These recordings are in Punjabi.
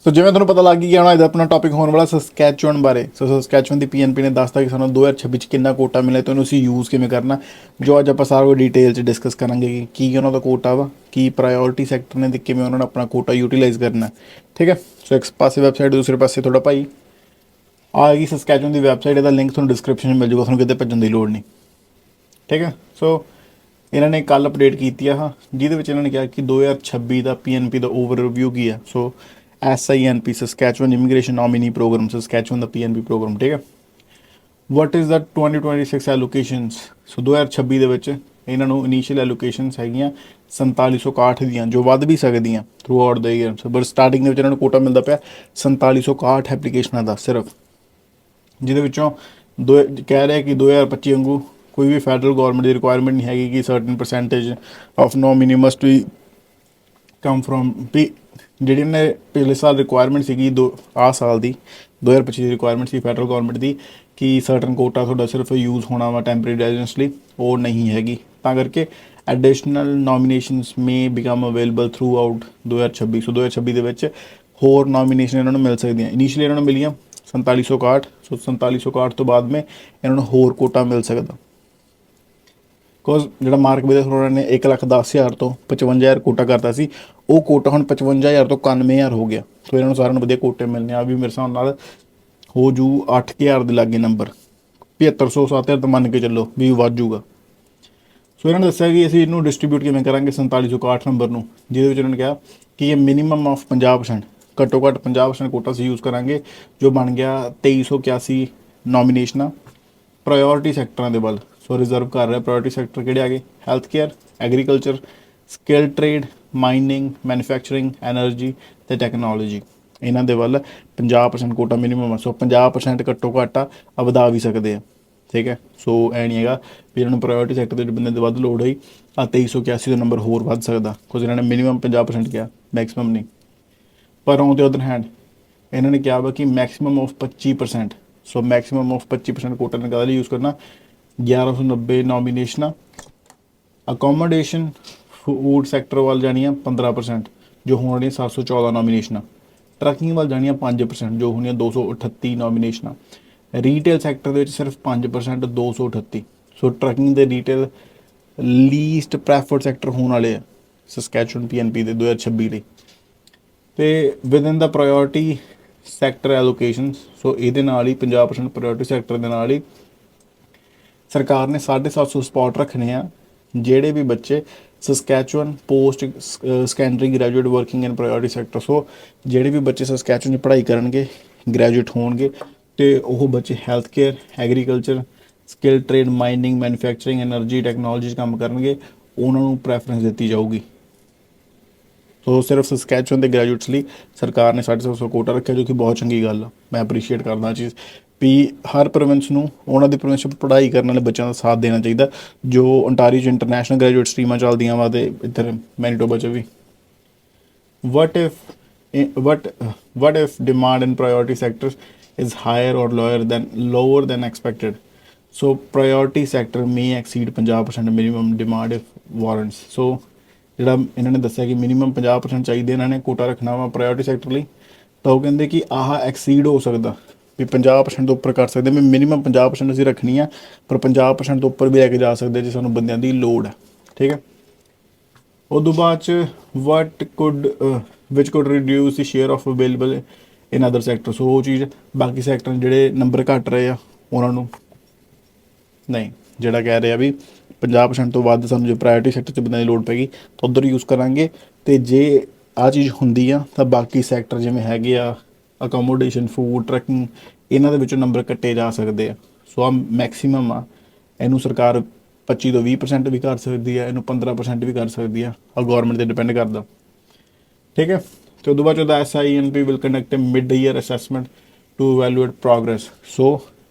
ਸੋ ਜਿਵੇਂ ਤੁਹਾਨੂੰ ਪਤਾ ਲੱਗ ਹੀ ਗਿਆ ਹੋਣਾ, ਇਹਦਾ ਆਪਣਾ ਟੌਪਿਕ ਹੋਣ ਵਾਲਾ ਸਸਕੈਚੁਅਨ ਬਾਰੇ। ਸੋ ਸਸਕੈਚੁਅਨ ਦੀ ਪੀਐਨਪੀ ਨੇ ਦੱਸਤਾ ਕਿ ਸਾਨੂੰ 2026 'ਚ ਕਿੰਨਾ ਕੋਟਾ ਮਿਲਿਆ ਤੇ ਉਹਨੂੰ ਅਸੀਂ ਯੂਜ਼ ਕਿਵੇਂ ਕਰਨਾ, ਜੋ ਅੱਜ ਆਪਾਂ ਸਾਰਾ ਕੁਝ ਡਿਟੇਲ 'ਚ ਡਿਸਕਸ ਕਰਾਂਗੇ ਕਿ ਕੀ ਉਹਨਾਂ ਦਾ ਕੋਟਾ ਵਾ, ਕੀ ਪ੍ਰਾਇਓਰਟੀ ਸੈਕਟਰ ਨੇ ਤੇ ਕਿਵੇਂ ਉਹਨਾਂ ਨੇ ਆਪਣਾ ਕੋਟਾ ਯੂਟੀਲਾਈਜ਼ ਕਰਨਾ। ਠੀਕ ਹੈ, ਸੋ ਇੱਕ ਪਾਸੇ ਵੈਬਸਾਈਟ, ਦੂਸਰੇ ਪਾਸੇ ਤੁਹਾਡਾ ਭਾਈ ਆ ਗਈ ਸਸਕੈਚੁਅਨ ਦੀ ਵੈਬਸਾਈਟ। ਇਹਦਾ ਲਿੰਕ ਤੁਹਾਨੂੰ ਡਿਸਕ੍ਰਿਪਸ਼ਨ 'ਚ ਮਿਲ ਜੂਗਾ, ਤੁਹਾਨੂੰ ਕਿਤੇ ਭੱਜਣ ਦੀ ਲੋੜ ਨਹੀਂ। ਠੀਕ ਹੈ, ਸੋ ਇਹਨਾਂ ਨੇ ਕੱਲ ਅਪਡੇਟ ਕੀਤੀ ਆ, ਜਿਹਦੇ ਵਿੱਚ ਇਹਨਾਂ ਨੇ ਕਿਹਾ ਕਿ 2026 ਦਾ ਪੀਐਨਪੀ ਦਾ ਓਵਰ ਰਿਵਿਊ ਕੀ ਆ। So SINP Saskatchewan immigration nominee program, Saskatchewan ਦਾ ਪੀਐਨਪੀ ਪ੍ਰੋਗਰਾਮ। ਠੀਕ ਹੈ, ਵਟ ਇਜ਼ ਦਾ 2026 ਐਲੋਕੇਸ਼ਨਸ। ਸੋ 2026 ਦੇ ਵਿੱਚ ਇਹਨਾਂ ਨੂੰ ਇਨੀਸ਼ੀਅਲ ਐਲੋਕੇਸ਼ਨਸ ਹੈਗੀਆਂ 4761 ਦੀਆਂ, ਜੋ ਵੱਧ ਵੀ ਸਕਦੀਆਂ through out the year. So but starting ਦੇ ਵਿੱਚ ਇਹਨਾਂ ਨੂੰ ਕੋਟਾ ਮਿਲਦਾ ਪਿਆ 4761 ਐਪਲੀਕੇਸ਼ਨਾਂ ਦਾ ਸਿਰਫ, ਜਿਹਦੇ ਵਿੱਚੋਂ ਕਹਿ ਰਿਹਾ ਕਿ 2025 ਵਾਂਗੂ ਕੋਈ ਵੀ ਫੈਡਰਲ ਗੌਰਮੈਂਟ ਦੀ ਰਿਕੁਆਇਰਮੈਂਟ ਨਹੀਂ ਹੈਗੀ ਕਿ certain percentage of nominee must ਵੀ ਕਮ ਫਰੋਮ ਵੀ। ਜਿਹੜੀ ਨੇ ਪਿਛਲੇ ਸਾਲ ਰਿਕੁਆਇਰਮੈਂਟ ਸੀਗੀ ਆਹ ਸਾਲ ਦੀ 2025 ਦੀ ਰਿਕੁਆਇਰਮੈਂਟ ਸੀ ਫੈਡਰਲ ਗੌਰਮੈਂਟ ਦੀ ਕਿ ਸਰਟਨ ਕੋਟਾ ਤੁਹਾਡਾ ਸਿਰਫ ਯੂਜ਼ ਹੋਣਾ ਵਾ ਟੈਂਪਰੇਰੀ ਰੈਜ਼ੀਡੈਂਸ ਲਈ, ਉਹ ਨਹੀਂ ਹੈਗੀ। ਤਾਂ ਕਰਕੇ ਐਡੀਸ਼ਨਲ ਨੋਮੀਨੇਸ਼ਨਸ ਮੇ ਬਿਕਮ ਅਵੇਲੇਬਲ ਥਰੂ ਆਊਟ 2026। ਸੋ 2026 ਦੇ ਵਿੱਚ ਹੋਰ ਨੋਮੀਨੇਸ਼ਨ ਇਹਨਾਂ ਨੂੰ ਮਿਲ ਸਕਦੀਆਂ। ਇਨੀਸ਼ੀਅਲੀ ਇਹਨਾਂ ਨੂੰ ਮਿਲੀਆਂ 4761। ਸੋ 4761 ਤੋਂ ਬਾਅਦ ਮੈਂ ਇਹਨਾਂ ਨੂੰ ਹੋਰ ਕੋਟਾ ਮਿਲ ਸਕਦਾ। ਬਿਕੋਜ਼ ਜਿਹੜਾ ਮਾਰਕ ਵਿਦਿਆ ਉਹਨਾਂ ਨੇ 1,10,000 ਤੋਂ 55,000 ਕੋਟਾ ਕਰਤਾ ਸੀ, ਉਹ ਕੋਟਾ ਹੁਣ 55,000 ਤੋਂ 91,000 ਹੋ ਗਿਆ। ਸੋ ਇਹਨਾਂ ਨੂੰ ਸਾਰਿਆਂ ਨੂੰ ਵਧੀਆ ਕੋਟੇ ਮਿਲਣੇ ਆ। ਵੀ ਮੇਰੇ ਹਿਸਾਬ ਨਾਲ ਹੋ ਜੂ 8,000 ਦੇ ਲਾਗੇ ਨੰਬਰ, 7500 7,000 ਤਾਂ ਮੰਨ ਕੇ ਚੱਲੋ ਵੀ ਵੱਧ ਜੂਗਾ। ਸੋ ਇਹਨਾਂ ਨੇ ਦੱਸਿਆ ਕਿ ਅਸੀਂ ਇਹਨੂੰ ਡਿਸਟਰੀਬਿਊਟ ਕਿਵੇਂ ਕਰਾਂਗੇ 4761 ਨੰਬਰ ਨੂੰ, ਜਿਹਦੇ ਵਿੱਚ ਉਹਨਾਂ ਨੇ ਕਿਹਾ ਕਿ ਇਹ ਮਿਨੀਮਮ ਆਫ 50%, ਘੱਟੋ ਘੱਟ 50% ਕੋਟਾ ਅਸੀਂ ਯੂਜ਼ ਕਰਾਂਗੇ, ਜੋ ਬਣ ਗਿਆ 2381 ਨੋਮੀਨੇਸ਼ਨਾਂ ਪ੍ਰਾਇਓਰਟੀ ਸੈਕਟਰਾਂ ਦੇ ਵੱਲ। ਸੋ ਰਿਜ਼ਰਵ ਕਰ ਰਿਹਾ ਪ੍ਰਾਇਓਰਟੀ ਸੈਕਟਰ ਕਿਹੜੇ ਆ ਗਏ, health care, agriculture, skill trade, mining, manufacturing, energy ਅਤੇ ਟੈਕਨੋਲੋਜੀ। ਇਹਨਾਂ ਦੇ ਵੱਲ 50% ਕੋਟਾ ਮਿਨੀਮਮ ਆ। ਸੋ 50% ਘੱਟੋ ਘੱਟ ਆ ਵਧਾ ਵੀ ਸਕਦੇ ਆ। ਠੀਕ ਹੈ, ਸੋ ਐ ਨਹੀਂ ਹੈਗਾ ਵੀ ਇਹਨਾਂ ਨੂੰ ਪ੍ਰਾਇਓਰਟੀ ਸੈਕਟਰ ਦੇ ਬੰਦੇ ਦੀ ਵੱਧ ਲੋੜ ਹੋਈ ਆ 2381 ਦਾ ਨੰਬਰ ਹੋਰ ਵੱਧ ਸਕਦਾ, ਕੁਝ ਇਹਨਾਂ ਨੇ ਮਿਨੀਮਮ 50% ਕਿਹਾ, ਮੈਕਸੀਮਮ ਨਹੀਂ। ਪਰ ਔਨ ਦ ਅਦਰ ਹੈਂਡ ਇਹਨਾਂ ਨੇ ਕਿਹਾ ਵਾ ਕਿ maximum of 25%। So maximum of 25% quota ਨੇ ਕਾਹਦੇ ਲਈ ਯੂਜ਼ ਕਰਨਾ, 1190 ਨੋਮੀਨੇਸ਼ਨਾਂ। ਅਕੋਮੋਡੇਸ਼ਨ ਫੂਡ ਸੈਕਟਰ ਵੱਲ ਜਾਣੀਆਂ 15%, ਜੋ ਹੋਣੀਆਂ 714 ਨੋਮੀਨੇਸ਼ਨਾਂ। ਟਰੱਕਿੰਗ ਵੱਲ ਜਾਣੀਆਂ 5%, ਜੋ ਹੋਣੀਆਂ 238 ਨੋਮੀਨੇਸ਼ਨਾਂ। ਰੀਟੇਲ ਸੈਕਟਰ ਦੇ ਵਿੱਚ ਸਿਰਫ 5%, 238। ਸੋ ਟਰੱਕਿੰਗ ਦੇ ਰੀਟੇਲ ਲੀਸਟ ਪ੍ਰੈਫਰਡ ਸੈਕਟਰ ਹੋਣ ਵਾਲੇ ਆ ਸਸਕੈਚੁਅਨ ਪੀਐਨਪੀ ਦੇ 2026 ਲਈ। ਅਤੇ ਵਿਦਨ ਦਾ ਪ੍ਰਾਇਓਰਟੀ ਸੈਕਟਰ ਐਲੋਕੇਸ਼ਨਸ। ਸੋ ਇਹਦੇ ਨਾਲ ਹੀ 50% ਪ੍ਰਾਇਓਰਟੀ ਸੈਕਟਰ ਦੇ ਨਾਲ ਹੀ ਸਰਕਾਰ ਨੇ 750 ਸਪੌਟ ਰੱਖਣੇ ਆ ਜਿਹੜੇ ਵੀ ਬੱਚੇ Saskatchewan post secondary graduate working in priority sector. So ਜਿਹੜੇ ਵੀ ਬੱਚੇ ਸਸਕੈਚੁਅਨ 'ਚ ਪੜ੍ਹਾਈ ਕਰਨਗੇ, ਗ੍ਰੈਜੂਏਟ ਹੋਣਗੇ, ਅਤੇ ਉਹ ਬੱਚੇ health care, agriculture, skill trade, mining, manufacturing, energy, technology 'ਚ ਕੰਮ ਕਰਨਗੇ, ਉਹਨਾਂ ਨੂੰ ਪ੍ਰੈਫਰੈਂਸ ਦਿੱਤੀ ਜਾਊਗੀ। ਸੋ ਸਿਰਫ ਸਸਕੈਚੁਅਨ ਦੇ ਗ੍ਰੈਜੂਏਟਸ ਲਈ ਸਰਕਾਰ ਨੇ 750 ਕੋਟਾ ਰੱਖਿਆ, ਜੋ ਕਿ ਬਹੁਤ ਚੰਗੀ ਗੱਲ ਆ। ਮੈਂ ਅਪਰੀਸ਼ੀਏਟ ਕਰਦਾ ਚੀਜ਼ ਵੀ ਹਰ ਪ੍ਰੋਵਿੰਸ ਨੂੰ ਉਹਨਾਂ ਦੀ ਪ੍ਰੋਵਿੰਸ 'ਚ ਪੜ੍ਹਾਈ ਕਰਨ ਵਾਲੇ ਬੱਚਿਆਂ ਦਾ ਸਾਥ ਦੇਣਾ ਚਾਹੀਦਾ। ਜੋ ਓਨਟਾਰੀਓ 'ਚ ਇੰਟਰਨੈਸ਼ਨਲ ਗ੍ਰੈਜੂਏਟ ਸਟਰੀਮਾਂ ਚੱਲਦੀਆਂ ਵਾ, ਅਤੇ ਇੱਧਰ ਮੈਨੀਟੋਬਾ 'ਚ ਵੀ। What if demand in priority sector is higher or lower than expected. So priority sector may exceed 50% minimum demand if warrants. So ਜਿਹੜਾ ਇਹਨਾਂ ਨੇ ਦੱਸਿਆ ਕਿ ਮਿਨੀਮਮ 50% ਚਾਹੀਦੇ ਇਹਨਾਂ ਨੇ ਕੋਟਾ ਰੱਖਣਾ ਵਾ ਪ੍ਰਾਇਓਰਟੀ ਸੈਕਟਰ ਲਈ, ਤਾਂ ਉਹ ਕਹਿੰਦੇ ਕਿ ਆਹ ਐਕਸੀਡ ਹੋ ਸਕਦਾ ਵੀ 50% ਤੋਂ ਉੱਪਰ ਕਰ ਸਕਦੇ। ਮੈਂ ਮਿਨੀਮਮ 50% ਅਸੀਂ ਰੱਖਣੀ ਆ, ਪਰ 50% ਤੋਂ ਉੱਪਰ ਵੀ ਲੈ ਕੇ ਜਾ ਸਕਦੇ ਜੇ ਸਾਨੂੰ ਬੰਦਿਆਂ ਦੀ ਲੋੜ ਹੈ। ਠੀਕ ਹੈ, ਉਦੋਂ ਬਾਅਦ 'ਚ ਵਿਚ could reduce the share of available in other sector. So ਉਹ ਚੀਜ਼ ਬਾਕੀ ਸੈਕਟਰ ਜਿਹੜੇ ਨੰਬਰ ਘੱਟ ਰਹੇ ਆ ਉਹਨਾਂ ਨੂੰ ਨਹੀਂ, ਜਿਹੜਾ ਕਹਿ ਰਿਹਾ ਵੀ 50% ਤੋਂ ਵੱਧ ਸਾਨੂੰ ਜੇ ਪ੍ਰਾਇਓਰਟੀ ਸੈਕਟਰ 'ਚ ਬੰਦਿਆਂ ਦੀ ਲੋੜ ਪੈਗੀ ਤਾਂ ਉੱਧਰ ਯੂਜ਼ ਕਰਾਂਗੇ। ਅਤੇ ਜੇ ਆਹ ਚੀਜ਼ ਹੁੰਦੀ ਆ ਤਾਂ ਬਾਕੀ ਸੈਕਟਰ ਜਿਵੇਂ ਹੈਗੇ ਆ ਅਕੋਮੋਡੇਸ਼ਨ, ਫੂਡ, ਟਰੱਕਿੰਗ, ਇਹਨਾਂ ਦੇ ਵਿੱਚੋਂ ਨੰਬਰ ਕੱਟੇ ਜਾ ਸਕਦੇ ਆ। ਸੋ ਆਹ ਮੈਕਸੀਮਮ ਆ, ਇਹਨੂੰ ਸਰਕਾਰ 25 ਤੋਂ 20% ਵੀ ਕਰ ਸਕਦੀ ਹੈ, ਇਹਨੂੰ 15% ਵੀ ਕਰ ਸਕਦੀ ਆ, ਆਹ ਗੌਰਮੈਂਟ 'ਤੇ ਡਿਪੈਂਡ ਕਰਦਾ। ਠੀਕ ਹੈ, ਅਤੇ ਉਦੋਂ ਬਾਅਦ ਉਹਦਾ SINP will conduct mid year assessment to evaluate progress. So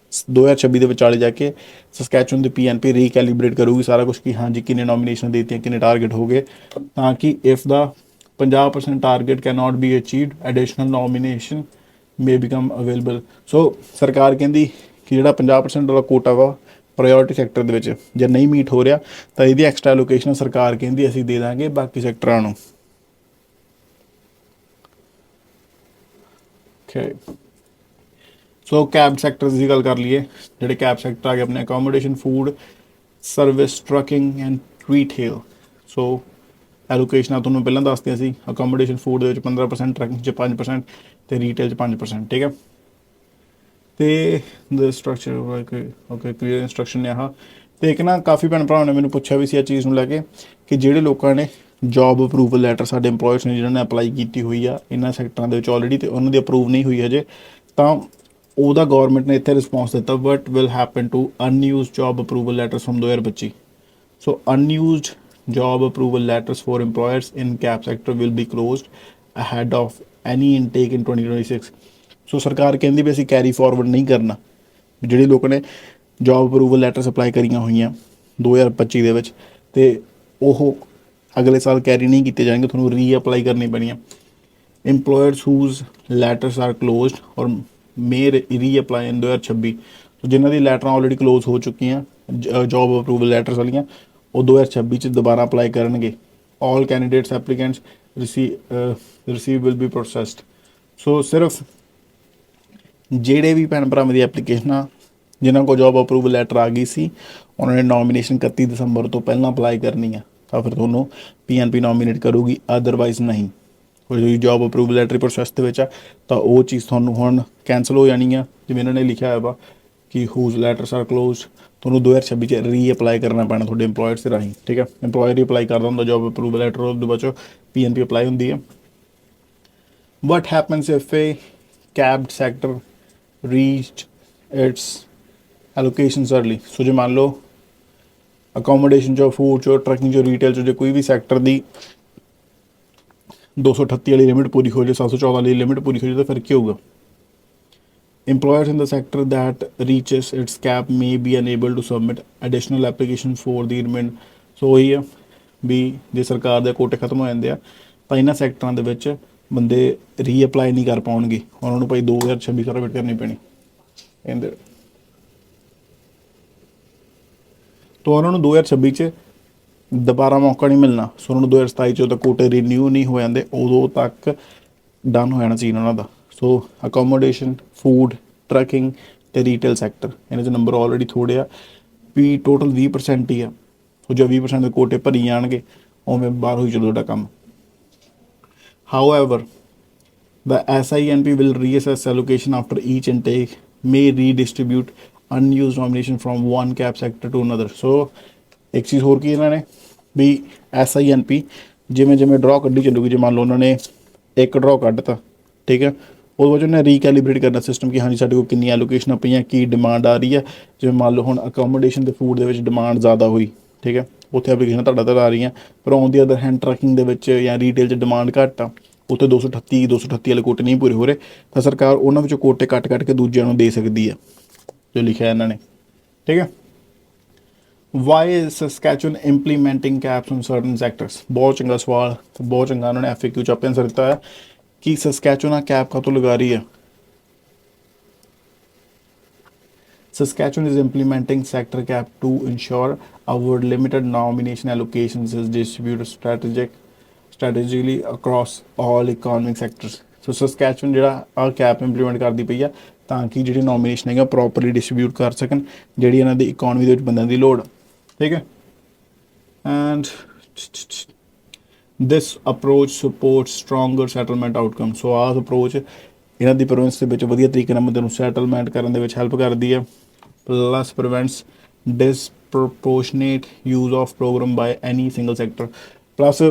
2026 ਦੇ ਵਿਚਾਲੇ ਜਾ ਕੇ ਸਸਕੈਚੁਅਨ ਦੀ PNP ਰੀਕੈਲੀਬਰੇਟ ਕਰੂਗੀ ਸਾਰਾ ਕੁਛ ਕਿ ਹਾਂਜੀ ਕਿੰਨੇ ਨੋਮੀਨੇਸ਼ਨ ਦੇ ਦਿੱਤੀਆਂ, ਕਿੰਨੇ ਟਾਰਗੇਟ ਹੋ ਗਏ, ਤਾਂ ਕਿ if the 50% target can not be achieved additional nomination may become available. So ਸਰਕਾਰ ਕਹਿੰਦੀ ਕਿ ਜਿਹੜਾ 50% ਵਾਲਾ ਕੋਟਾ ਵਾ ਪ੍ਰਾਇਓਰਟੀ ਸੈਕਟਰ ਦੇ ਵਿੱਚ ਜੇ ਨਹੀਂ ਮੀਟ ਹੋ ਰਿਹਾ ਤਾਂ ਇਹਦੀ ਐਕਸਟਰਾ ਲੋਕੇਸ਼ਨ ਸਰਕਾਰ ਕਹਿੰਦੀ ਅਸੀਂ ਦੇ ਦਾਂਗੇ ਬਾਕੀ ਸੈਕਟਰਾਂ ਨੂੰ। ਓਕੇ, ਸੋ ਕੈਬ ਸੈਕਟਰ ਦੀ ਗੱਲ ਕਰ ਲਈਏ। ਜਿਹੜੇ ਕੈਬ ਸੈਕਟਰ ਆ ਗਏ ਆਪਣੇ accommodation, food service, trucking and retail. So ਐਲੋਕੇਸ਼ਨਾਂ ਤੁਹਾਨੂੰ ਪਹਿਲਾਂ ਦੱਸਦੀਆਂ ਸੀ। ਅਕੋਮੋਡੇਸ਼ਨ ਫੂਡ ਦੇ ਵਿੱਚ 15%, ਟਰੱਕਿੰਗ 'ਚ 5% ਅਤੇ ਰੀਟੇਲ 'ਚ 5%। ਠੀਕ ਹੈ, ਅਤੇ ਦ ਸਟਰਕਚਰ ਓਕੇ ਕਲੀਅਰ ਇੰਸਟਰਕਸ਼ਨ ਨੇ ਆਹ। ਅਤੇ ਇੱਕ ਨਾ ਕਾਫੀ ਭੈਣ ਭਰਾਵਾਂ ਨੇ ਮੈਨੂੰ ਪੁੱਛਿਆ ਵੀ ਸੀ ਇਹ ਚੀਜ਼ ਨੂੰ ਲੈ ਕੇ ਕਿ ਜਿਹੜੇ ਲੋਕਾਂ ਨੇ ਜੋਬ ਅਪਰੂਵਲ ਲੈਟਰ, ਸਾਡੇ ਇੰਪਲੋਇਰਸ ਨੇ ਜਿਨ੍ਹਾਂ ਨੇ ਅਪਲਾਈ ਕੀਤੀ ਹੋਈ ਆ ਇਹਨਾਂ ਸੈਕਟਰਾਂ ਦੇ ਵਿੱਚ ਆਲਰੇਡੀ, ਅਤੇ ਉਹਨਾਂ ਦੀ ਅਪਰੂਵ ਨਹੀਂ ਹੋਈ ਹਜੇ, ਤਾਂ ਉਹਦਾ ਗੌਰਮੈਂਟ ਨੇ ਇੱਥੇ ਰਿਸਪੌਂਸ ਦਿੱਤਾ, what will happen to unused job approval letters from 2025। So unused job approval letters for employers in cap sector will be closed ahead of any intake in 2026। ਸੋ ਸਰਕਾਰ ਕਹਿੰਦੀ ਵੀ ਅਸੀਂ ਕੈਰੀ ਫਾਰਵਰਡ ਨਹੀਂ ਕਰਨਾ। ਜਿਹੜੇ ਲੋਕਾਂ ਨੇ ਜੋਬ ਅਪਰੂਵਲ ਲੈਟਰ ਅਪਲਾਈ ਕਰੀਆਂ ਹੋਈਆਂ 2025 ਦੇ ਵਿੱਚ, ਅਤੇ ਉਹ ਅਗਲੇ ਸਾਲ ਕੈਰੀ ਨਹੀਂ ਕੀਤੇ ਜਾਣਗੇ, ਤੁਹਾਨੂੰ ਰੀਅਪਲਾਈ ਕਰਨੀ ਪੈਣੀਆਂ। employers whose letters are closed or may reapply in 2026। ਸੋ ਜਿਨ੍ਹਾਂ ਦੀ ਲੈਟਰਾਂ ਆਲਰੇਡੀ ਕਲੋਜ਼ ਹੋ ਚੁੱਕੀਆਂ ਜੋਬ ਅਪਰੂਵਲ ਲੈਟਰਸ ਵਾਲੀਆਂ, ਉਹ 2026 'ਚ ਦੁਬਾਰਾ ਅਪਲਾਈ ਕਰਨਗੇ। All candidates applicants receive will be processed. So ਸਿਰਫ ਜਿਹੜੇ ਵੀ ਭੈਣ ਭਰਾਵਾਂ ਦੀ ਐਪਲੀਕੇਸ਼ਨਾਂ ਜਿਨ੍ਹਾਂ ਕੋਲ ਜੋਬ ਅਪਰੂਵਲ ਲੈਟਰ ਆ ਗਈ ਸੀ, ਉਹਨਾਂ ਨੇ ਨੋਮੀਨੇਸ਼ਨ 31 ਦਸੰਬਰ ਤੋਂ ਪਹਿਲਾਂ ਅਪਲਾਈ ਕਰਨੀ ਆ, ਤਾਂ ਫਿਰ ਤੁਹਾਨੂੰ PNP ਨੋਮੀਨੇਟ ਕਰੂਗੀ, ਅਦਰਵਾਈਜ਼ ਨਹੀਂ। ਕੋਈ ਜੋਬ ਅਪਰੂਵਲ ਲੈਟਰ ਪ੍ਰੋਸੈਸ ਦੇ ਵਿੱਚ ਆ ਤਾਂ ਉਹ ਚੀਜ਼ ਤੁਹਾਨੂੰ ਹੁਣ ਕੈਂਸਲ ਹੋ ਜਾਣੀ ਆ। ਜਿਵੇਂ ਇਹਨਾਂ ਨੇ ਲਿਖਿਆ ਹੋਇਆ ਵਾ ਕਿ ਹੂਜ਼ ਲੈਟਰਸ ਆਰ ਕਲੋਜ਼, ਤੁਹਾਨੂੰ 2026 'ਚ ਰੀਅਪਲਾਈ ਕਰਨਾ ਪੈਣਾ ਤੁਹਾਡੇ ਇੰਪਲੋਇਰਸ ਦੇ ਰਾਹੀਂ। ਠੀਕ ਹੈ, ਇੰਪਲੋਇਰ ਹੀ ਅਪਲਾਈ ਕਰਦਾ ਹੁੰਦਾ ਜੋਬ ਅਪਰੂਵਲ ਲੈਟਰ, ਉਹਦੇ ਬਾਅਦ 'ਚੋਂ PNP ਅਪਲਾਈ ਹੁੰਦੀ ਹੈ। What happens if a cab sector reached its allocations early. So ਜੇ ਮੰਨ ਲਓ ਅਕੋਮੋਡੇਸ਼ਨ 'ਚੋਂ, ਫੂਡ 'ਚੋਂ, ਟਰੱਕਿੰਗ 'ਚੋਂ, ਰੀਟੇਲ 'ਚੋਂ ਜੇ ਕੋਈ ਵੀ ਸੈਕਟਰ ਦੀ 238 ਵਾਲੀ ਲਿਮਿਟ ਪੂਰੀ ਹੋ ਜਾਏ, 714 ਵਾਲੀ ਲਿਮਿਟ ਪੂਰੀ ਹੋ ਜਾਏ, ਤਾਂ ਫਿਰ ਕੀ ਹੋਊਗਾ? Employers in the sector that reaches its cap may be unable to submit additional application for the remainder। ਸੋ ਉਹੀ ਆ ਵੀ ਜੇ ਸਰਕਾਰ ਦੇ ਕੋਟੇ ਖਤਮ ਹੋ ਜਾਂਦੇ ਆ ਤਾਂ ਇਹਨਾਂ ਸੈਕਟਰਾਂ ਦੇ ਵਿੱਚ ਬੰਦੇ ਰੀਅਪਲਾਈ ਨਹੀਂ ਕਰ ਪਾਉਣਗੇ, ਉਹਨਾਂ ਨੂੰ ਭਾਈ 2026 ਸਾਰਾ ਵੇਟ ਕਰਨੀ ਪੈਣੀ ਇਹਦੇ। ਤਾਂ ਉਹਨਾਂ ਨੂੰ 2026 'ਚ ਦੁਬਾਰਾ ਮੌਕਾ ਨਹੀਂ ਮਿਲਣਾ। ਸੋ ਉਹਨਾਂ ਨੂੰ 2027 'ਚ ਜਦੋਂ ਕੋਟੇ ਰੀਨਿਊ ਨਹੀਂ ਹੋ ਜਾਂਦੇ ਉਦੋਂ ਤੱਕ ਡਨ ਹੋ ਜਾਣਾ ਸੀਨ ਉਹਨਾਂ ਦਾ। ਸੋ ਅਕੋਮੋਡੇਸ਼ਨ, ਫੂਡ, ਟਰੱਕਿੰਗ ਅਤੇ ਰੀਟੇਲ ਸੈਕਟਰ, ਇਹਨਾਂ 'ਚ ਨੰਬਰ ਆਲਰੇਡੀ ਥੋੜ੍ਹੇ ਆ ਵੀ ਟੋਟਲ 20% ਹੀ ਆ। ਸੋ ਜੇ 20% ਦੇ ਕੋਟੇ ਭਰੀ ਜਾਣਗੇ ਉਵੇਂ ਬਾਹਰ ਹੋਈ ਚਲੋ ਤੁਹਾਡਾ ਕੰਮ। However, the SINP will reassess allocation after each intake, may redistribute unused nomination from one cap sector to another। ਸੋ ਇੱਕ ਚੀਜ਼ ਹੋਰ ਕੀ ਇਹਨਾਂ ਨੇ ਵੀ SINP ਜਿਵੇਂ ਜਿਵੇਂ ਡਰਾਅ ਕੱਢੀ ਚੱਲੂਗੀ, ਜੇ ਮੰਨ ਲਓ ਉਹਨਾਂ ਨੇ ਇੱਕ ਡਰਾਅ ਕੱਢਤਾ, ਠੀਕ ਹੈ, ਉਹਦੇ ਬਾਅਦ ਉਹਨੇ ਰੀਕੈਲੀਬ੍ਰੇਟ ਕਰਨਾ ਸਿਸਟਮ ਕਿ ਹਾਂਜੀ ਸਾਡੇ ਕੋਲ ਕਿੰਨੀਆਂ ਐਲੋਕੇਸ਼ਨਾਂ ਪਈਆਂ, ਕੀ ਡਿਮਾਂਡ ਆ ਰਹੀ ਹੈ। ਜਿਵੇਂ ਮੰਨ ਲਓ ਹੁਣ ਅਕੋਮੋਡੇਸ਼ਨ ਅਤੇ ਫੂਡ ਦੇ ਵਿੱਚ ਡਿਮਾਂਡ ਜ਼ਿਆਦਾ ਹੋਈ, ਠੀਕ ਹੈ, ਉੱਥੇ ਐਪਲੀਕੇਸ਼ਨ ਤੁਹਾਡਾ ਆ ਰਹੀਆਂ, ਪਰ on the other hand trucking ਦੇ ਵਿੱਚ ਜਾਂ ਰੀਟੇਲ 'ਚ ਡਿਮਾਂਡ ਘੱਟ ਆ, ਉੱਥੇ 238 ਵਾਲੇ ਕੋਟੇ ਨਹੀਂ ਪੂਰੇ ਹੋ ਰਹੇ, ਤਾਂ ਸਰਕਾਰ ਉਹਨਾਂ ਵਿੱਚੋਂ ਕੋਟੇ ਕੱਟ ਕੇ ਦੂਜਿਆਂ ਨੂੰ ਦੇ ਸਕਦੀ ਆ, ਜੋ ਲਿਖਿਆ ਇਹਨਾਂ ਨੇ। ਠੀਕ ਹੈ, why is Saskatchewan implementing caps on certain sectors. ਬਹੁਤ ਚੰਗਾ ਸਵਾਲ, ਬਹੁਤ ਚੰਗਾ ਉਹਨਾਂ ਨੇ FAQ 'ਚ ਆਪੇ ਆਨਸਰ ਦਿੱਤਾ ਹੋਇਆ ਕਿ ਸਸਕੈਚੁਅਨ ਆ ਕੈਪ ਕਾਹਤੋਂ ਲਗਾ ਰਹੀ ਆ। Saskatchewan is implementing sector cap to ensure our limited nomination allocations is distributed strategically across all economic sectors। So Saskatchewan ਜਿਹੜਾ ਆ ਕੈਪ ਇੰਪਲੀਮੈਂਟ ਕਰਦੀ ਪਈ ਆ ਤਾਂ ਕਿ ਜਿਹੜੀ ਨੋਮੀਨੇਸ਼ਨ ਹੈਗਾ ਪ੍ਰੋਪਰਲੀ ਡਿਸਟਰੀਬਿਊਟ ਕਰ ਸਕਣ, ਜਿਹੜੀ ਇਹਨਾਂ ਦੀ ਇਕੋਨਮੀ ਦੇ ਵਿੱਚ ਬੰਦਿਆਂ ਦੀ ਲੋੜ। ਠੀਕ ਹੈ, and this approach support stronger settlement outcome. So ਆਹ ਅਪਰੋਚ ਇਹਨਾਂ ਦੀ ਪ੍ਰੋਵਿੰਸ ਦੇ ਵਿੱਚ ਵਧੀਆ ਤਰੀਕੇ ਨਾਲ ਬੰਦੇ ਨੂੰ ਸੈਟਲਮੈਂਟ ਕਰਨ ਦੇ ਵਿੱਚ ਹੈਲਪ ਕਰਦੀ ਹੈ। Plus prevents disproportionate use of program by any single sector. Plus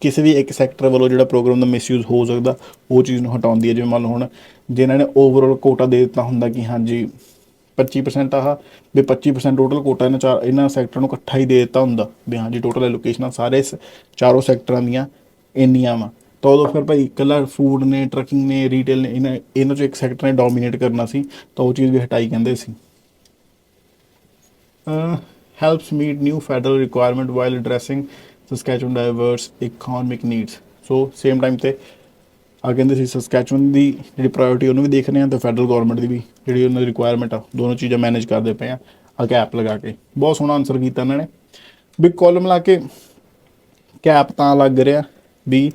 ਕਿਸੇ ਵੀ ਇੱਕ ਸੈਕਟਰ ਵੱਲੋਂ ਜਿਹੜਾ ਪ੍ਰੋਗਰਾਮ ਦਾ ਮਿਸਯੂਜ਼ ਹੋ ਸਕਦਾ ਉਹ ਚੀਜ਼ ਨੂੰ ਹਟਾਉਂਦੀ ਹੈ। ਜਿਵੇਂ ਮੰਨ ਲਓ ਹੁਣ ਜੇ ਇਹਨਾਂ ਨੇ ਓਵਰਆਲ ਕੋਟਾ ਦੇ ਦਿੱਤਾ ਹੁੰਦਾ ਕਿ ਹਾਂਜੀ 25% ਆਹ ਵੀ 25% ਟੋਟਲ ਕੋਟਾ ਇਹਨਾਂ ਸੈਕਟਰਾਂ ਨੂੰ ਇਕੱਠਾ ਹੀ ਦੇ ਦਿੱਤਾ ਹੁੰਦਾ ਵੀ ਹਾਂਜੀ ਟੋਟਲ ਐਲੋਕੇਸ਼ਨਾਂ ਸਾਰੇ ਚਾਰੋਂ ਸੈਕਟਰਾਂ ਦੀਆਂ ਇੰਨੀਆਂ ਵਾ, ਤਾਂ ਉਦੋਂ ਫਿਰ ਭਾਈ ਇਕੱਲਾ ਫੂਡ ਨੇ, ਟਰੱਕਿੰਗ ਨੇ, ਰੀਟੇਲ ਨੇ, ਇਹਨਾਂ 'ਚੋਂ ਇੱਕ ਸੈਕਟਰ ਨੇ ਡੋਮੀਨੇਟ ਕਰਨਾ ਸੀ, ਤਾਂ ਉਹ ਚੀਜ਼ ਵੀ ਹਟਾਈ ਕਹਿੰਦੇ ਸੀ। Helps meet new federal requirement while addressing Saskatchewan diverse economic needs. So same time 'ਤੇ ਆ ਕਹਿੰਦੇ ਸੀ ਸਸਕੈਚੁਅਨ ਦੀ ਜਿਹੜੀ ਪ੍ਰਾਇਓਰਟੀ ਉਹਨੂੰ ਵੀ ਦੇਖ ਰਹੇ ਹਾਂ, ਅਤੇ ਫੈਡਰਲ ਗੌਰਮੈਂਟ ਦੀ ਵੀ ਜਿਹੜੀ ਉਹਨਾਂ ਦੀ ਰਿਕੁਆਇਰਮੈਂਟ ਆ, ਦੋਨੋਂ ਚੀਜ਼ਾਂ ਮੈਨੇਜ ਕਰਦੇ ਪਏ ਆ ਕੈਪ ਲਗਾ ਕੇ। ਬਹੁਤ ਸੋਹਣਾ ਆਨਸਰ ਕੀਤਾ ਇਹਨਾਂ ਨੇ ਵੀ ਕੁੱਲ ਮਿਲਾ ਕੇ ਕੈਪ ਤਾਂ ਲੱਗ ਰਿਹਾ ਵੀ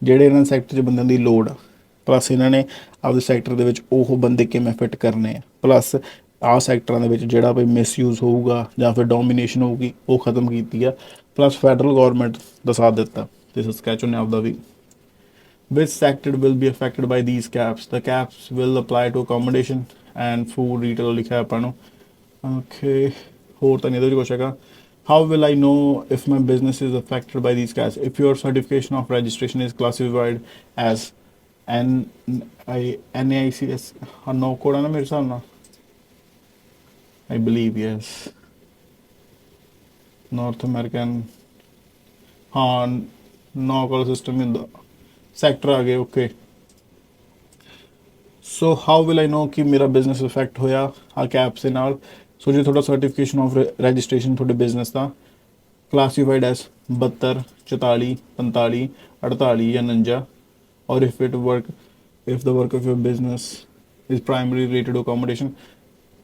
ਜਿਹੜੇ ਇਹਨਾਂ ਸੈਕਟਰ 'ਚ ਬੰਦਿਆਂ ਦੀ ਲੋੜ ਆ, ਪਲੱਸ ਇਹਨਾਂ ਨੇ ਆਪਦੇ ਸੈਕਟਰ ਦੇ ਵਿੱਚ ਉਹ ਬੰਦੇ ਕਿਵੇਂ ਫਿੱਟ ਕਰਨੇ ਆ, ਪਲੱਸ ਆਹ ਸੈਕਟਰਾਂ ਦੇ ਵਿੱਚ ਜਿਹੜਾ ਵੀ ਮਿਸਯੂਜ਼ ਹੋਊਗਾ ਜਾਂ ਫਿਰ ਡੋਮੀਨੇਸ਼ਨ ਹੋਊਗੀ ਉਹ ਖਤਮ ਕੀਤੀ ਆ, ਪਲੱਸ ਫੈਡਰਲ ਗੌਰਮੈਂਟ ਦਾ ਸਾਥ ਦਿੱਤਾ ਤੇ ਸਸਕੈਚੁਅਨ ਨੇ ਆਪਦਾ ਵੀ। Which sector will be affected by these caps? The caps will apply to accommodation and food retail ਲਿਖਿਆ ਆਪਾਂ ਨੂੰ। Okay, ਹੋਰ ਤਾਂ ਨਹੀਂ ਇਹਦੇ ਵਿੱਚ ਕੁਛ ਹੈਗਾ। How will I know if my business is affected by these caps? If your certification of registration is classified as NAICS, no code ਹੈ ਨਾ ਮੇਰੇ ਹਿਸਾਬ ਨਾਲ, I believe yes, North American, ਹਾਂ ਨੌ ਕੋਲ ਸਿਸਟਮ ਹੀ ਹੁੰਦਾ, ਸੈਕਟਰ ਆ ਗਏ। Okay, so how will I know ਕਿ ਮੇਰਾ ਬਿਜ਼ਨਸ ਇਫੈਕਟ ਹੋਇਆ ਆ ਕੈਪਸ ਦੇ ਨਾਲ। ਸੋ ਜੇ ਤੁਹਾਡਾ ਸਰਟੀਫਿਕੇਸ਼ਨ ਆਫ ਰਜਿਸਟ੍ਰੇਸ਼ਨ ਤੁਹਾਡੇ ਬਿਜ਼ਨਸ ਦਾ ਕਲਾਸੀਫਾਈਡ ਐਸ 72, 44, 45, 48 ਜਾਂ 49, or if the work of your business is primary related to accommodation.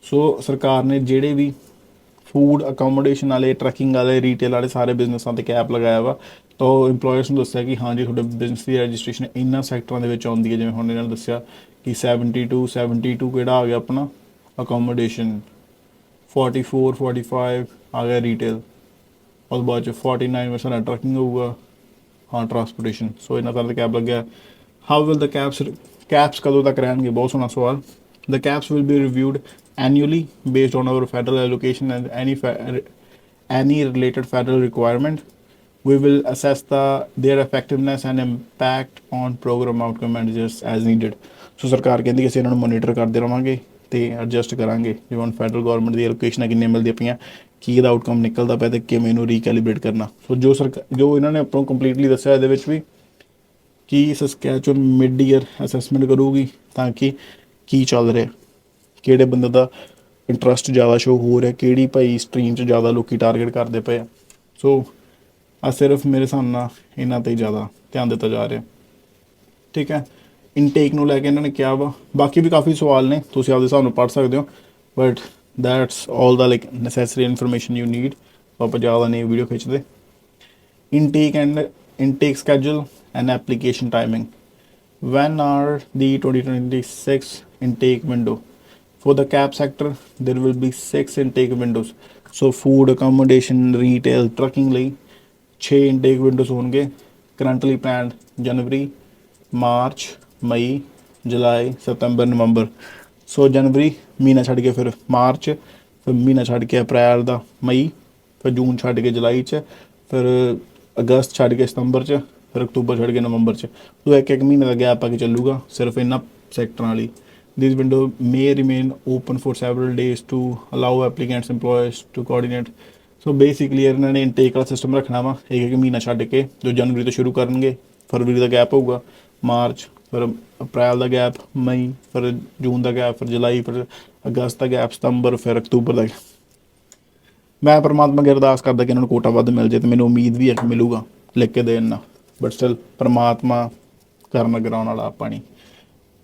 So ਸਰਕਾਰ ਨੇ ਜਿਹੜੇ ਵੀ ਫੂਡ ਅਕੋਮੋਡੇਸ਼ਨ ਵਾਲੇ, ਟਰੱਕਿੰਗ ਵਾਲੇ, ਰੀਟੇਲ ਵਾਲੇ ਸਾਰੇ ਬਿਜ਼ਨਸਾਂ 'ਤੇ ਕੈਪ ਲਗਾਇਆ ਵਾ। ਤਾਂ ਉਹ ਇੰਪਲੋਇਰਸ ਨੂੰ ਦੱਸਿਆ ਕਿ ਹਾਂਜੀ ਤੁਹਾਡੇ ਬਿਜ਼ਨਸ ਦੀ ਰਜਿਸਟ੍ਰੇਸ਼ਨ ਇਹਨਾਂ ਸੈਕਟਰਾਂ ਦੇ ਵਿੱਚ ਆਉਂਦੀ ਹੈ। ਜਿਵੇਂ ਹੁਣ ਇਹਨਾਂ ਨੇ ਦੱਸਿਆ ਕਿ 72 ਕਿਹੜਾ ਆ ਗਿਆ ਆਪਣਾ ਅਕੋਮੋਡੇਸ਼ਨ, 44 45 ਆ ਗਿਆ ਰੀਟੇਲ, ਉਸ ਬਾਅਦ 'ਚ 49 ਵਿੱਚ ਸਾਡਾ ਟਰੱਕਿੰਗ ਹੋਊਗਾ, ਹਾਂ ਟਰਾਂਸਪੋਰਟੇਸ਼ਨ। ਸੋ ਇਹਨਾਂ ਸਾਰਾ ਕੈਪ ਲੱਗਿਆ। ਹਾਊ ਵਿਲ ਦ ਕੈਪਸ ਕਦੋਂ ਤੱਕ ਰਹਿਣਗੇ? ਬਹੁਤ ਸੋਹਣਾ ਸਵਾਲ। The caps will be reviewed annually based on our federal allocation and any related federal requirement. We will assess their effectiveness and impact on program outcome and adjust as needed. ਸੋ ਸਰਕਾਰ ਕਹਿੰਦੀ ਅਸੀਂ ਇਹਨਾਂ ਨੂੰ ਮੋਨੀਟਰ ਕਰਦੇ ਰਹਾਂਗੇ ਤੇ ਐਡਜਸਟ ਕਰਾਂਗੇ ਜਿਵੇਂ ਹੁਣ ਫੈਡਰਲ ਗੌਰਮੈਂਟ ਦੀ ਐਲੋਕੇਸ਼ਨਾਂ ਕਿੰਨੀਆਂ ਮਿਲਦੀਆਂ ਪਈਆਂ, ਕੀ ਇਹਦਾ ਆਊਟਕਮ ਨਿਕਲਦਾ ਪਿਆ ਤੇ ਕਿਵੇਂ ਇਹਨੂੰ ਰੀਕੈਲੀਬ੍ਰੇਟ ਕਰਨਾ। ਸੋ ਜੋ ਇਹਨਾਂ ਨੇ ਆਪਾਂ ਨੂੰ ਕੰਪਲੀਟਲੀ ਦੱਸਿਆ ਇਹਦੇ ਵਿੱਚ ਵੀ ਕਿ ਸਸਕੈਚੁਅਨ ਮਿਡ ਈਅਰ ਅਸੈਸਮੈਂਟ ਕਰੂਗੀ ਤਾਂ ਕਿ ਕੀ ਚੱਲ ਰਿਹਾ, ਕਿਹੜੇ ਬੰਦੇ ਦਾ ਇੰਟਰਸਟ ਜ਼ਿਆਦਾ ਸ਼ੋ ਹੋ ਰਿਹਾ, ਕਿਹੜੀ ਭਾਈ ਸਟਰੀਮ 'ਚ ਜ਼ਿਆਦਾ ਲੋਕੀ ਟਾਰਗੇਟ ਕਰਦੇ ਪਏ ਆ। ਸੋ ਆ ਸਿਰਫ ਮੇਰੇ ਹਿਸਾਬ ਨਾਲ ਇਹਨਾਂ 'ਤੇ ਜ਼ਿਆਦਾ ਧਿਆਨ ਦਿੱਤਾ ਜਾ ਰਿਹਾ, ਠੀਕ ਹੈ। ਇਨਟੇਕ ਨੂੰ ਲੈ ਕੇ ਇਹਨਾਂ ਨੇ ਕਿਹਾ ਵਾ, ਬਾਕੀ ਵੀ ਕਾਫੀ ਸਵਾਲ ਨੇ, ਤੁਸੀਂ ਆਪਦੇ ਹਿਸਾਬ ਨਾਲ ਪੜ੍ਹ ਸਕਦੇ ਹੋ, but that's all the like necessary information you need. ਆਪਾਂ ਜ਼ਿਆਦਾ ਨਹੀਂ ਵੀਡੀਓ ਖਿੱਚਦੇ। intake schedule and application timing. When are the 2026 intake window? For the cap sector, there will be 6 intake windows. So food, accommodation, retail, trucking ਲਈ 6 intake windows ਹੋਣਗੇ। Currently planned January, March, May, July, September, November. So ਜਨਵਰੀ ਮਹੀਨਾ ਛੱਡ ਕੇ ਫਿਰ ਮਾਰਚ, ਫਿਰ ਮਹੀਨਾ ਛੱਡ ਕੇ ਅਪ੍ਰੈਲ ਦਾ ਮਈ, ਫਿਰ ਜੂਨ ਛੱਡ ਕੇ ਜੁਲਾਈ 'ਚ, ਫਿਰ ਅਗਸਤ ਛੱਡ ਕੇ ਸਤੰਬਰ 'ਚ, ਫਿਰ ਅਕਤੂਬਰ ਛੱਡ ਕੇ ਨਵੰਬਰ 'ਚ। ਸੋ ਇੱਕ ਮਹੀਨੇ ਦਾ ਗੈਪ ਆ ਕੇ ਚੱਲੂਗਾ ਸਿਰਫ ਇਹਨਾਂ ਸੈਕਟਰਾਂ ਲਈ। This window may remain open for several days to allow applicants, employers to coordinate. So basically ਇਹਨਾਂ ਨੇ ਇਨਟੇਕ ਵਾਲਾ ਸਿਸਟਮ ਰੱਖਣਾ ਵਾ ਇੱਕ ਮਹੀਨਾ ਛੱਡ ਕੇ, ਜੋ ਜਨਵਰੀ ਤੋਂ ਸ਼ੁਰੂ ਕਰਨਗੇ, ਫਰਵਰੀ ਦਾ ਗੈਪ ਹੋਊਗਾ, ਮਾਰਚ, ਫਿਰ ਅਪ੍ਰੈਲ ਦਾ ਗੈਪ, ਮਈ, ਫਿਰ ਜੂਨ ਦਾ ਗੈਪ, ਫਿਰ ਜੁਲਾਈ, ਫਿਰ ਅਗਸਤ ਦਾ ਗੈਪ, ਸਤੰਬਰ, ਫਿਰ ਅਕਤੂਬਰ ਦਾ। ਮੈਂ ਪਰਮਾਤਮਾ ਅੱਗੇ ਅਰਦਾਸ ਕਰਦਾ ਕਿ ਇਹਨਾਂ ਨੂੰ ਕੋਟਾ ਵੱਧ ਮਿਲ ਜਾਏ, ਤੇ ਮੈਨੂੰ ਉਮੀਦ ਵੀ ਹੈ ਕਿ ਮਿਲੂਗਾ, ਲਿਖ ਕੇ ਦੇਣ ਨਾ, ਬਟ ਸਟਿਲ ਪਰਮਾਤਮਾ ਕਰਨ ਕਰਾਉਣ ਵਾਲਾ ਆਪਾਂ ਨਹੀਂ।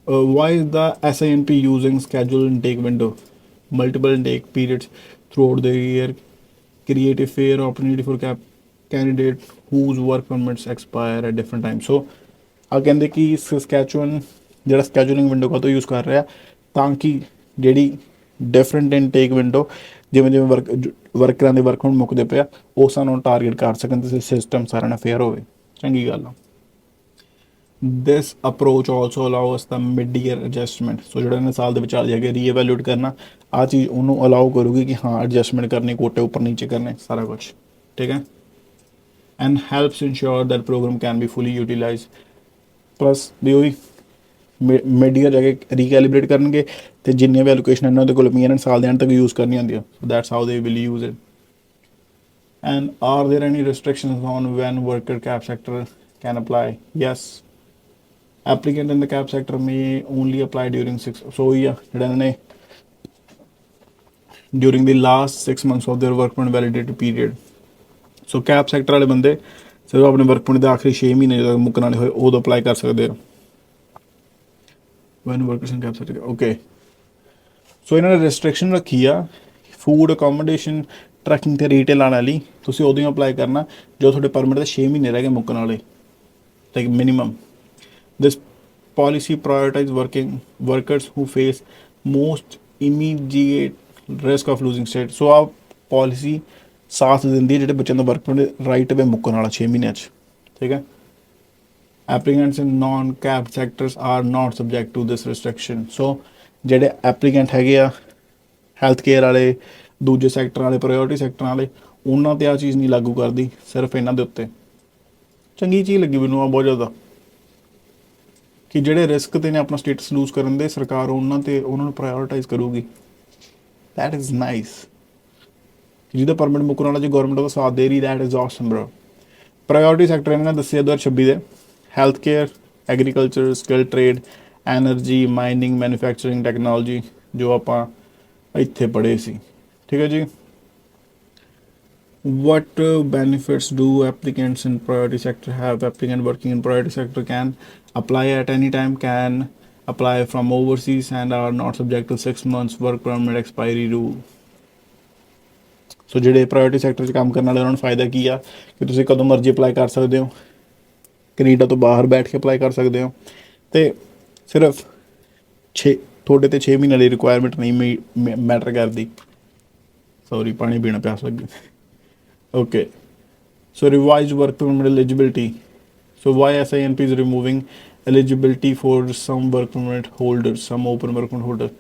Why is the SINP using scheduled intake window? Multiple intake periods throughout the year create a fair opportunity for candidate whose work permits expire at different times. So ਆ ਕਹਿੰਦੇ ਕਿ ਸਸਕੈਚੁਅਨ ਜਿਹੜਾ ਸਕੈਜੂਲਿੰਗ ਵਿੰਡੋ ਕਦੋਂ ਯੂਜ਼ ਕਰ ਰਿਹਾ ਤਾਂ ਕਿ ਜਿਹੜੀ ਡਿਫਰੈਂਟ ਇਨਟੇਕ ਵਿੰਡੋ ਜਿਵੇਂ ਜਿਵੇਂ ਵਰਕਰਾਂ ਦੇ ਵਰਕ ਹੁਣ ਮੁੱਕਦੇ ਪਿਆ ਉਹ ਸਾਨੂੰ ਟਾਰਗੇਟ ਕਰ ਸਕਣ ਤੇ ਸਿਸਟਮ ਸਾਰਿਆਂ ਨਾਲ ਫੇਅਰ ਹੋਵੇ। ਚੰਗੀ ਗੱਲ ਆ। This approach also allows the mid-year adjustment. ਸੋ ਜਿਹੜਾ ਇਹਨੇ ਸਾਲ ਦੇ ਵਿਚਾਲੇ ਜਾ ਕੇ ਰੀਐਵੈਲੂਏਟ ਕਰਨਾ, ਆਹ ਚੀਜ਼ ਉਹਨੂੰ ਅਲਾਓ ਕਰੂਗੀ ਕਿ ਹਾਂ ਐਡਜਸਟਮੈਂਟ ਕਰਨੀ, ਕੋਟੇ ਉੱਪਰ ਨੀਚੇ ਕਰਨੇ, ਸਾਰਾ ਕੁਛ ਠੀਕ ਹੈ। And helps ensure that program can be fully utilize. Plus ਵੀ ਉਹੀ ਮਿਡ ਈਅਰ ਜਾ ਕੇ ਰੀਕੈਲੀਬ੍ਰੇਟ ਕਰਨਗੇ ਅਤੇ ਜਿੰਨੀਆਂ ਵੀ ਐਲੋਕੇਸ਼ਨ ਇਹਨਾਂ ਦੇ ਕੋਲ ਪਈਆਂ ਨੇ ਸਾਲ ਦੇ ਐਂਡ ਤੱਕ ਯੂਜ਼ ਕਰਨੀਆਂ ਹੁੰਦੀਆਂ। So that's how they will use it. And are there any restrictions on when worker cap sector can apply? Yes, applicant in the cap sector may only apply during 6, so yeah ਜਿਹੜਾ ਇਹਨਾਂ ਨੇ during the last 6 months of their work permit validity period. so cap sector ਵਾਲੇ ਬੰਦੇ ਸਿਰਫ ਆਪਣੇ ਵਰਕ ਪਰਮਿਟ ਦੇ ਆਖਰੀ 6 ਮਹੀਨੇ ਜਦੋਂ ਮੁੱਕਣ ਵਾਲੇ ਹੋਏ ਉਦੋਂ ਅਪਲਾਈ ਕਰ ਸਕਦੇ ਆ। when workers in cap sector, okay, so ਇਹਨਾਂ ਨੇ ਰੈਸਟ੍ਰਿਕਸ਼ਨ ਰੱਖੀ ਆ ਫੂਡ, ਅਕੋਮੋਡੇਸ਼ਨ, ਟਰੱਕਿੰਗ ਤੇ ਰੀਟੇਲ ਆਉਣ ਵਾਲੀ। ਤੁਸੀਂ ਉਦੋਂ ਹੀ ਅਪਲਾਈ ਕਰਨਾ ਜਦੋਂ ਤੁਹਾਡੇ ਪਰਮਿਟ ਦੇ 6 ਮਹੀਨੇ ਰਹਿ ਗਏ ਮੁੱਕਣ ਵਾਲੇ, like minimum. This policy prioritize working workers who face most immediate risk of losing state। ਸੋ ਆ ਪਾਲਿਸੀ ਸਾਥ ਦਿੰਦੀ ਹੈ ਜਿਹੜੇ ਬੱਚਿਆਂ ਦਾ ਵਰਕ ਪਰਮਿਟ ਰਾਈਟ ਅਵੇ ਮੁੱਕਣ ਵਾਲਾ 6 ਮਹੀਨਿਆਂ 'ਚ, ਠੀਕ ਹੈ। Applicants in non cap sectors are not subject to this restriction. So ਜਿਹੜੇ ਐਪਲੀਕੈਂਟ ਹੈਗੇ ਆ ਹੈਲਥ ਕੇਅਰ ਵਾਲੇ, ਦੂਜੇ ਸੈਕਟਰ ਵਾਲੇ, ਪ੍ਰਾਇੋਰਟੀ ਸੈਕਟਰ ਵਾਲੇ, ਉਹਨਾਂ 'ਤੇ ਆਹ ਚੀਜ਼ ਨਹੀਂ ਲਾਗੂ ਕਰਦੀ, ਸਿਰਫ ਇਹਨਾਂ ਦੇ ਉੱਤੇ। ਚੰਗੀ ਚੀਜ਼ ਲੱਗੀ ਮੈਨੂੰ ਆ ਬਹੁਤ ਜ਼ਿਆਦਾ, ਕਿ ਜਿਹੜੇ ਰਿਸਕ 'ਤੇ ਨੇ ਆਪਣਾ ਸਟੇਟਸ ਲੂਜ਼ ਕਰਨ ਦੇ, ਸਰਕਾਰ ਉਹਨਾਂ ਨੂੰ ਪ੍ਰਾਇੋਰਟਾਈਜ਼ ਕਰੂਗੀ। That is nice. ਜਿਹਦਾ ਪਰਮਿਟ ਮੁੱਕਣ ਵਾਲਾ ਜੇ ਗੌਰਮੈਂਟ ਉਹਦਾ ਸਾਥ ਦੇ ਰਹੀ, that is awesome bro. Priority sector ਇਹਨਾਂ ਨੇ ਦੱਸਿਆ 2026 ਦੇ health care, agriculture, skill trade, energy, mining, manufacturing, technology, ਜੋ ਆਪਾਂ ਇੱਥੇ ਪੜ੍ਹੇ ਸੀ, ਠੀਕ ਹੈ ਜੀ। What benefits do applicants in priority sector have? Applicant working in priority sector can apply at any time, can apply from overseas, and are not subject to 6 months work permit expiry rule। ਸੋ ਜਿਹੜੇ ਪ੍ਰਾਇੋਰਟੀ ਸੈਕਟਰ 'ਚ ਕੰਮ ਕਰਨ ਵਾਲੇ ਉਹਨਾਂ ਨੂੰ ਫਾਇਦਾ ਕੀ ਆ ਕਿ ਤੁਸੀਂ ਕਦੋਂ ਮਰਜ਼ੀ ਅਪਲਾਈ ਕਰ ਸਕਦੇ ਹੋ, ਕੈਨੇਡਾ ਤੋਂ ਬਾਹਰ ਬੈਠ ਕੇ ਅਪਲਾਈ ਕਰ ਸਕਦੇ ਹੋ, ਅਤੇ ਸਿਰਫ ਤੁਹਾਡੇ 'ਤੇ 6 ਮਹੀਨੇ ਦੀ ਰਿਕੁਆਇਰਮੈਂਟ ਨਹੀਂ ਮੈਟਰ ਕਰਦੀ। ਸੌਰੀ, ਪਾਣੀ ਪੀਣਾ ਪਿਆਸ ਲੱਗੀ। Okay, so revised work permit eligibility. So why SINP is removing eligibility for some work permit holders, some open work permit holders.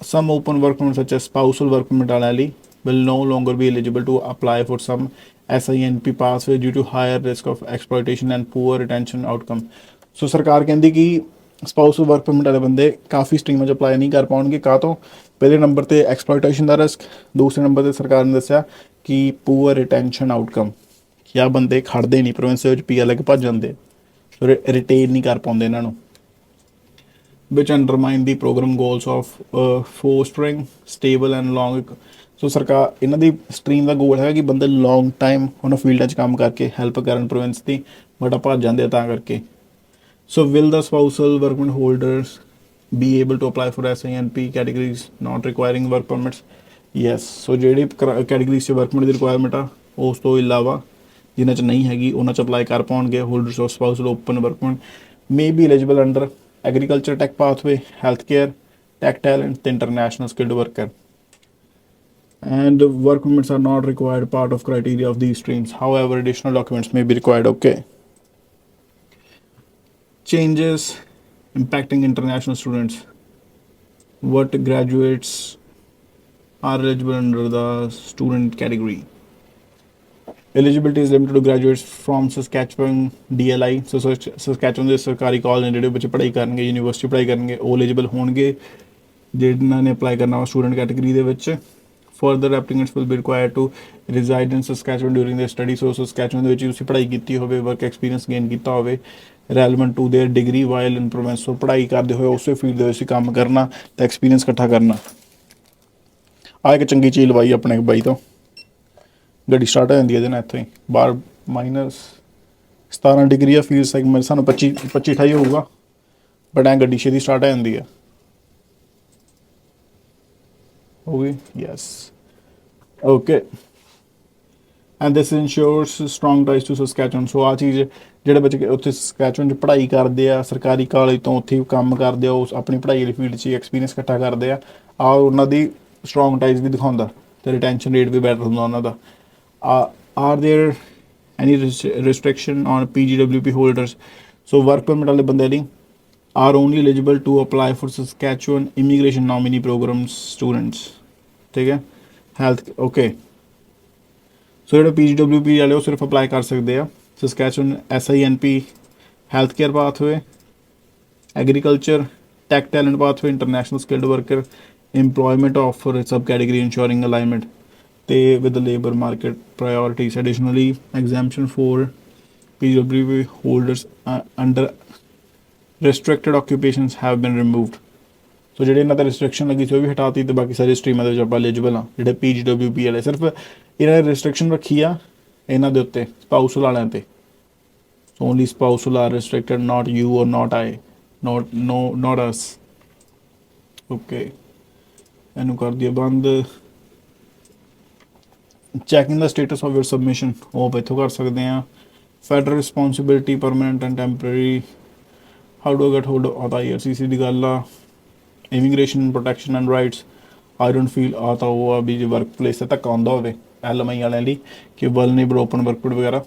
Some open work permit such as spousal work permit alali will no longer be eligible to apply for some SINP pathway due to higher risk of exploitation and poor retention outcome। So ਸਰਕਾਰ ਕਹਿੰਦੀ ਕਿ ਸਪਾਊਸਲ ਵਰਕ ਪਰਮਿਟ ਵਾਲੇ ਬੰਦੇ ਕਾਫੀ ਸਟਰੀਮਾਂ 'ਚ ਅਪਲਾਈ ਨਹੀਂ ਕਰ ਪਾਉਣਗੇ। ਕਾਹ ਤੋਂ? ਪਹਿਲੇ ਨੰਬਰ 'ਤੇ ਐਕਸਪਲੋਇਟੇਸ਼ਨ ਦਾ ਰਿਸਕ, ਦੂਸਰੇ ਨੰਬਰ 'ਤੇ ਸਰਕਾਰ ਨੇ ਦੱਸਿਆ ਕਿ ਪੂਅਰ ਰਿਟੈਂਸ਼ਨ ਆਊਟਕਮ, ਕਿ ਆਹ ਬੰਦੇ ਖੜਦੇ ਨਹੀਂ ਪ੍ਰੋਵਿੰਸ ਵਿੱਚ, PR ਲੈ ਕੇ ਭੱਜ ਜਾਂਦੇ, ਰਿਟੇਨ ਨਹੀਂ ਕਰ ਪਾਉਂਦੇ ਇਹਨਾਂ ਨੂੰ। Which undermine the program goals of fostering stable and long. So ਸਰਕਾਰ ਇਹਨਾਂ ਦੀ ਸਟਰੀਮ ਦਾ ਗੋਲ ਹੈਗਾ ਕਿ ਬੰਦੇ ਲੌਂਗ ਟਾਈਮ ਉਹਨਾਂ ਫੀਲਡਾਂ 'ਚ ਕੰਮ ਕਰਕੇ ਹੈਲਪ ਕਰਨ ਪ੍ਰੋਵਿੰਸ ਦੀ, ਬਟ ਆ ਭੱਜ ਜਾਂਦੇ ਆ ਤਾਂ ਕਰਕੇ। So will the spousal work permit holders be able to apply for SINP categories not requiring work permits? Yes. So ਜਿਹੜੀ ਕੈਟੇਗਰੀਜ਼ 'ਚ ਵਰਕ ਪਰਮਿਟ ਦੀ ਰਿਕੁਆਇਰਮੈਂਟ ਆ, ਉਸ ਤੋਂ ਇਲਾਵਾ ਜਿਨ੍ਹਾਂ 'ਚ ਨਹੀਂ ਹੈਗੀ ਉਹਨਾਂ 'ਚ ਅਪਲਾਈ ਕਰ ਪਾਉਣਗੇ। Holders of spousal open work permit may be eligible under agriculture tech pathway, healthcare, tech talent, ਤੇ international skilled worker। And work permits are not required part of criteria of these streams. However, additional documents may be required. Okay. Changes impacting international students. What graduates are eligible under the student category? Eligibility is limited to graduates from Saskatchewan DLI। So Saskatchewan ਦੇ ਸਰਕਾਰੀ ਕਾਲਜ ਨੇ ਜਿਹੜੇ ਬੱਚੇ ਪੜ੍ਹਾਈ ਕਰਨਗੇ, ਯੂਨੀਵਰਸਿਟੀ ਪੜ੍ਹਾਈ ਕਰਨਗੇ, ਉਹ ਐਲੀਜੀਬਲ ਹੋਣਗੇ ਜਿਨ੍ਹਾਂ ਨੇ ਅਪਲਾਈ ਕਰਨਾ ਵਾ ਸਟੂਡੈਂਟ ਕੈਟੇਗਰੀ ਦੇ ਵਿੱਚ। Further applicants will be required to reside in Saskatchewan during their study। So Saskatchewan ਦੇ ਵਿੱਚ ਤੁਸੀਂ ਪੜ੍ਹਾਈ ਕੀਤੀ ਹੋਵੇ, ਵਰਕ ਐਕਸਪੀਰੀਅੰਸ ਗੇਨ ਕੀਤਾ ਹੋਵੇ relevant to their degree while in province. So ਪੜ੍ਹਾਈ ਕਰਦੇ ਹੋਏ ਉਸੇ ਫੀਲਡ ਦੇ ਵਿੱਚ ਕੰਮ ਕਰਨਾ ਅਤੇ ਐਕਸਪੀਰੀਅੰਸ ਇਕੱਠਾ ਕਰਨਾ। ਆਹ ਇੱਕ ਚੰਗੀ ਚੀਜ਼ ਲਵਾਈ ਆਪਣੇ ਬਾਈ ਤੋਂ। ਗੱਡੀ ਸਟਾਰਟ ਹੋ ਜਾਂਦੀ ਹੈ ਇਹਦੇ ਨਾਲ ਇੱਥੋਂ ਹੀ। ਬਾਹਰ -17 ਡਿਗਰੀ ਆ, ਫੀਲ ਸੈਗਮੈਂਟ ਸਾਨੂੰ 25-28 ਹੋਊਗਾ, ਬਟ ਐਂ ਗੱਡੀ ਛੇਤੀ ਸਟਾਰਟ ਹੋ ਜਾਂਦੀ ਆ। ਹੋ ਗਈ? Yes. Okay. And this ensures strong ties to Saskatchewan. So ਆਹ ਚੀਜ਼ ਜਿਹੜੇ ਬੱਚੇ ਉੱਥੇ ਸਸਕੈਚੁਅਨ 'ਚ ਪੜ੍ਹਾਈ ਕਰਦੇ ਆ, ਸਰਕਾਰੀ ਕਾਲਜ ਤੋਂ ਉੱਥੇ ਕੰਮ ਕਰਦੇ ਆ, ਉਸ ਆਪਣੀ ਪੜ੍ਹਾਈ ਵਾਲੀ ਫੀਲਡ 'ਚ ਐਕਸਪੀਰੀਅੰਸ ਇਕੱਠਾ ਕਰਦੇ ਆ। ਆਹ ਉਹਨਾਂ ਦੀ ਸਟਰੋਂਗ ਟਾਈਜ਼ ਵੀ ਦਿਖਾਉਂਦਾ ਅਤੇ ਰਿਟੈਂਸ਼ਨ ਰੇਟ ਵੀ ਬੈਟਰ ਹੁੰਦਾ ਉਹਨਾਂ ਦਾ। Are there any restriction on PGWP holders. So work permit ਵਾਲੇ ਬੰਦੇ ਲਈ are only eligible to apply for Saskatchewan immigration nominee program students। ਠੀਕ ਹੈ। Health okay. ਸੋ ਜਿਹੜੇ PGWP ਵਾਲੇ ਉਹ ਸਿਰਫ ਅਪਲਾਈ ਕਰ ਸਕਦੇ ਆ Saskatchewan SINP health care pathway, agriculture, tech talent pathway, international skilled worker, employment offer sub category ensuring alignment ਤੇ with the labor market priorities। Additionally, exemption for PGWP holders under restricted occupations have been removed। ਸੋ ਜਿਹੜੇ ਇਹਨਾਂ 'ਤੇ ਰਿਸਟ੍ਰਿਕਸ਼ਨ ਲੱਗੀ ਸੀ ਉਹ ਵੀ ਹਟਾਤੀ, ਅਤੇ ਬਾਕੀ ਸਾਰੀ ਸਟਰੀਮਾਂ ਦੇ ਵਿੱਚ ਆਪਾਂ ਐਲੀਜੀਬਲ ਹਾਂ। ਜਿਹੜੇ PGWP ਵਾਲੇ ਸਿਰਫ ਇਹਨਾਂ ਨੇ ਰਿਸਟ੍ਰਿਕਸ਼ਨ ਰੱਖੀ ਆ ਇਹਨਾਂ ਦੇ ਉੱਤੇ, ਸਪਾਊਸਲ ਵਾਲਿਆਂ 'ਤੇ। Only spousal are restricted, not you or not I, not us. Okay, ਇਹਨੂੰ ਕਰ ਦਈਏ ਬੰਦ। ਚੈਕਿੰਗ ਦਾ ਸਟੇਟਸ ਆਫ ਯੂਰ ਸਬਮਿਸ਼ਨ, ਉਹ ਆਪਾਂ ਇੱਥੋਂ ਕਰ ਸਕਦੇ ਹਾਂ। Federal responsibility permanent and temporary how do get hold ਆ ਤਾਂ IRCC ਦੀ ਗੱਲ ਆ, immigration protection and rights. I don't feel ਆ ਤਾਂ ਉਹ ਆ ਵੀ ਜੇ ਵਰਕ ਪਲੇਸ 'ਤੇ ਧੱਕਾ ਆਉਂਦਾ ਹੋਵੇ LMI ਵਾਲਿਆਂ ਲਈ ਕਿ ਵਲਨੇਬਲ ਓਪਨ ਵਰਕਪੁੱਟ ਵਗੈਰਾ।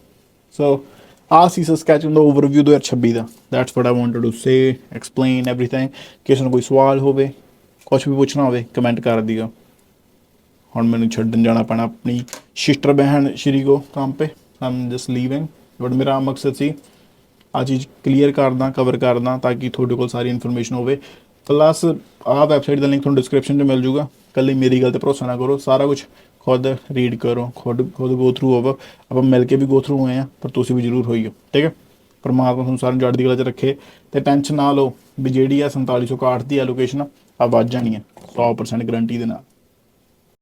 ਸੋ ਆ ਸੀ ਸਸਕੈਚੂਨ ਦਾ ਓਵਰਵਿਊ 2026 ਦਾ। That's what I wanted to say, explain everything. ਕਿਸੇ ਨੂੰ ਕੋਈ ਸਵਾਲ ਹੋਵੇ, ਕੁਛ ਵੀ ਪੁੱਛਣਾ ਹੋਵੇ, ਕਮੈਂਟ ਕਰ ਦਿਓ। ਹੁਣ ਮੈਨੂੰ ਛੱਡਣ ਜਾਣਾ ਪੈਣਾ ਆਪਣੀ ਸਿਸਟਰ ਬਹਿਨ ਸ਼੍ਰੀ ਕੋ ਕੰਮ 'ਤੇ, ਆਮ ਜਸਟ ਲੀਵਿੰਗ। ਬਟ ਮੇਰਾ ਮਕਸਦ ਸੀ ਆ ਚੀਜ਼ ਕਲੀਅਰ ਕਰਦਾ, ਕਵਰ ਕਰਦਾ, ਤਾਂ ਕਿ ਤੁਹਾਡੇ ਕੋਲ ਸਾਰੀ ਇਨਫੋਰਮੇਸ਼ਨ ਹੋਵੇ। ਪਲੱਸ ਆਹ ਵੈਬਸਾਈਟ ਦਾ ਲਿੰਕ ਤੁਹਾਨੂੰ ਡਿਸਕ੍ਰਿਪਸ਼ਨ 'ਚ ਮਿਲ ਜੂਗਾ। ਇਕੱਲੀ ਮੇਰੀ ਗੱਲ 'ਤੇ ਭਰੋਸਾ ਨਾ ਕਰੋ, ਸਾਰਾ ਕੁਛ ਖੁਦ ਰੀਡ ਕਰੋ, ਖੁਦ ਗੋ ਥਰੂ ਹੋਵੋ। ਆਪਾਂ ਮਿਲ ਕੇ ਵੀ ਗੋ ਥਰੂ ਹੋਏ ਹਾਂ, ਪਰ ਤੁਸੀਂ ਵੀ ਜ਼ਰੂਰ ਹੋਈਓ, ਠੀਕ ਹੈ। ਪਰਮਾਤਮਾ ਤੁਹਾਨੂੰ ਸਾਰਿਆਂ ਨੂੰ ਚੜ੍ਹਦੀ ਕਲਾ 'ਚ ਰੱਖੇ। ਅਤੇ ਟੈਨਸ਼ਨ ਨਾ ਲਓ ਵੀ ਜਿਹੜੀ ਆ 4761 ਦੀ ਐਲੋਕੇਸ਼ਨ ਆ ਵੱਧ ਜਾਣੀ ਹੈ 100% ਗਰੰਟੀ ਦੇ ਨਾਲ।